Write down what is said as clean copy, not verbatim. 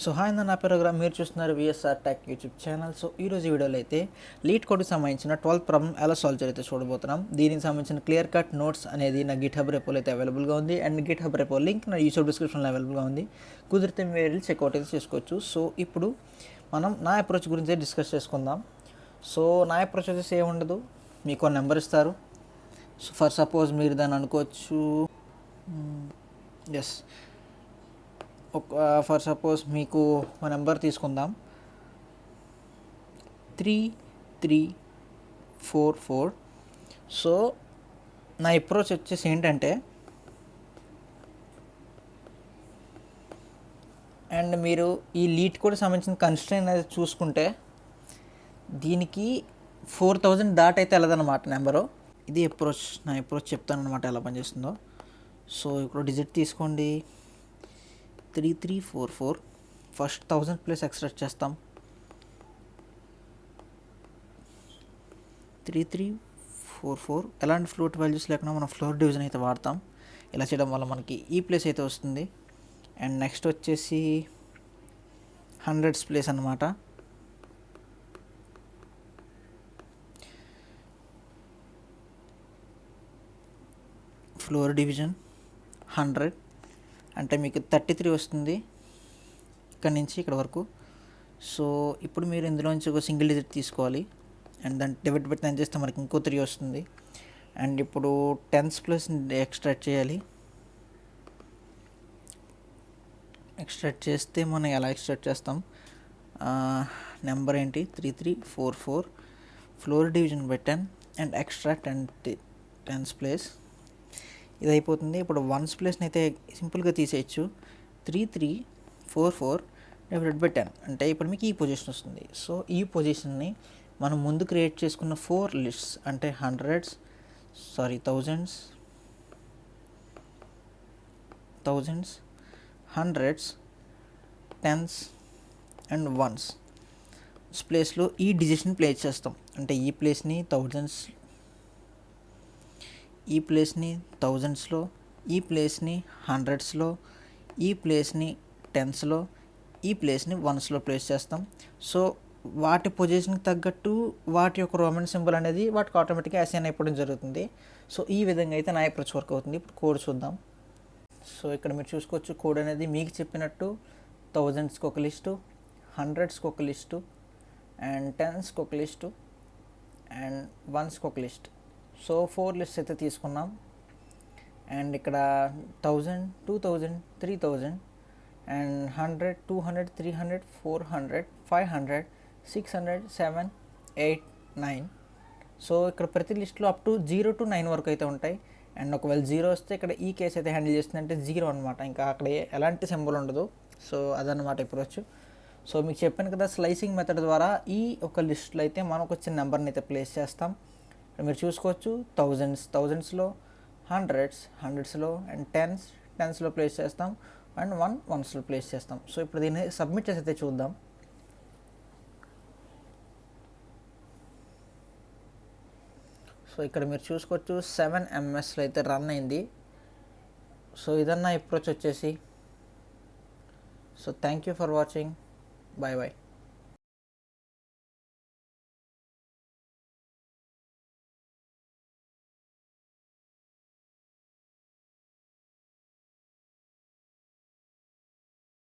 So hi నా programme మీరు చూస్తున్నారు VSR tech YouTube channel. So ఈరోజు వీడియోలో అయితే లీడ్ కోడ్కి సంబంధించిన 12th ప్రాబ్లమ్ ఎలా సాల్వ్ చేయాలి చూడబోతున్నాం. దీనికి సంబంధించిన క్లియర్ కట్ నోట్స్ అనేది నా గిట్హబ్ రెపోలో అయితే అవైలబుల్గా ఉంది. అండ్ గిట్హబ్ రెపో లింక్ నా యూట్యూబ్ డిస్క్రిప్షన్లో అవైలబుల్గా ఉంది. కుదిరితే మీరు చెక్అవుట్ అయితే చేసుకోవచ్చు. సో ఇప్పుడు మనం నా అప్రోచ్ గురించి డిస్కస్ చేసుకుందాం. సో నా అప్రోచ్ వచ్చేసి ఏముండదు, మీకు ఒక నెంబర్ ఇస్తారు. సో ఫర్ సపోజ్ మీరు దాన్ని అనుకోవచ్చు, ఎస్, ఫర్ సపోజ్ మీకు ఒక నెంబర్ తీసుకుందాం 3344. సో నా అప్రోచ్ వచ్చేసి ఏంటంటే, అండ్ మీరు ఈ లీడ్ కూడా సంబంధించిన కన్స్ట్రెయిన్ అనేది చూసుకుంటే దీనికి 4000 దాట్ అయితే వెళ్ళదన్నమాట నెంబరు. ఇది అప్రోచ్, నా అప్రోచ్ చెప్తాను అనమాట ఎలా పనిచేస్తుందో. సో ఇప్పుడు డిజిట్ తీసుకోండి 3344. ఫస్ట్ 1000 ప్లస్ ఎక్స్ట్రాక్ట్ చేస్తాం. 3344 ఎలాంటి ఫ్లోట్ వాల్యూస్ లేకుండా మనం ఫ్లోర్ డివిజన్ అయితే వాడతాం. ఇలా చేయడం వల్ల మనకి ఈ ప్లేస్ అయితే వస్తుంది. అండ్ నెక్స్ట్ వచ్చేసి 100s ప్లేస్ అన్నమాట. ఫ్లోర్ డివిజన్ 100 అంటే మీకు 33 వస్తుంది ఇక్కడ నుంచి ఇక్కడ వరకు. సో ఇప్పుడు మీరు ఇందులో నుంచి ఒక సింగిల్ డిజిట్ తీసుకోవాలి అండ్ దాన్ని డివైడ్ పెట్టి ఎంత చేస్తే మనకి ఇంకో 3 వస్తుంది. అండ్ ఇప్పుడు 10s ప్లస్ ఎక్స్ట్రాక్ట్ చేయాలి. ఎక్స్ట్రాక్ట్ చేస్తే మనం ఎలా ఎక్స్ట్రాక్ట్ చేస్తాం, నెంబర్ ఏంటి 3344, floor division by 10 and extract and 10s place. ఇది అయిపోతుంది. ఇప్పుడు 1s ప్లేస్ని అయితే సింపుల్గా తీసేయచ్చు. 3344 డివైడెడ్ బై 10 అంటే ఇప్పుడు మీకు ఈ పొజిషన్ వస్తుంది. సో ఈ పొజిషన్ని మనం ముందు క్రియేట్ చేసుకున్న 4 లిస్ట్స్ అంటే 1000s, 100s, 100s, 10s and 1s ప్లేస్లో ఈ డిజిట్ని ప్లేస్ చేస్తాం. అంటే ఈ ప్లేస్ని 1000s, ఈ ప్లేస్ని 1000స్లో, ఈ ప్లేస్ని 100స్లో, ఈ ప్లేస్ని 10స్లో, ఈ ప్లేస్ని 1స్లో ప్లేస్ చేస్తాం. సో వాటి పొజిషన్కి తగ్గట్టు వాటి యొక్క రోమన్ సింబల్ అనేది వాటికి ఆటోమేటిక్గా అసైన్ అయిపోవడం జరుగుతుంది. సో ఈ విధంగా అయితే నా అప్రోచ్ వర్క్ అవుతుంది. ఇప్పుడు కోడ్ చూద్దాం. సో ఇక్కడ మీరు చూసుకోవచ్చు, కోడ్ అనేది మీకు చెప్పినట్టు 1000స్కి ఒక లిస్టు, 100స్కి ఒక లిస్టు, అండ్ 10స్కి ఒక లిస్టు, అండ్ 1స్కి ఒక లిస్ట్. సో 4 లిస్ట్స్ అయితే తీసుకున్నాం. అండ్ ఇక్కడ 1000, 2000, 3000 అండ్ 100, 200, 300, 400, 500, 600, 7, 8, 9. సో ఇక్కడ ప్రతి లిస్ట్లో అప్ టు 0 to 9 వరకు అయితే ఉంటాయి. అండ్ ఒకవేళ 0 వస్తే ఇక్కడ ఈ కేసు అయితే హ్యాండిల్ చేస్తుందంటే 0 అనమాట, ఇంకా అక్కడ ఎలాంటి సింబల్ ఉండదు. సో అదన్నమాట అప్రోచ్. సో మీకు చెప్పాను కదా, స్లైసింగ్ మెథడ్ ద్వారా ఈ ఒక లిస్ట్లో అయితే మనకు వచ్చిన నెంబర్ని అయితే ప్లేస్ చేస్తాం. మీరు చూసుకోవచ్చు, 1000స్లో, 100స్లో అండ్ 10స్లో ప్లేస్ చేస్తాం అండ్ 1స్లో ప్లేస్ చేస్తాం. సో ఇప్పుడు దీన్ని సబ్మిట్ చేసి అయితే చూద్దాం. సో ఇక్కడ మీరు చూసుకోవచ్చు 7 MSలో అయితే రన్ అయింది. సో ఇదన్నా అప్రోచ్ వచ్చేసి. So thank you for watching. Bye bye.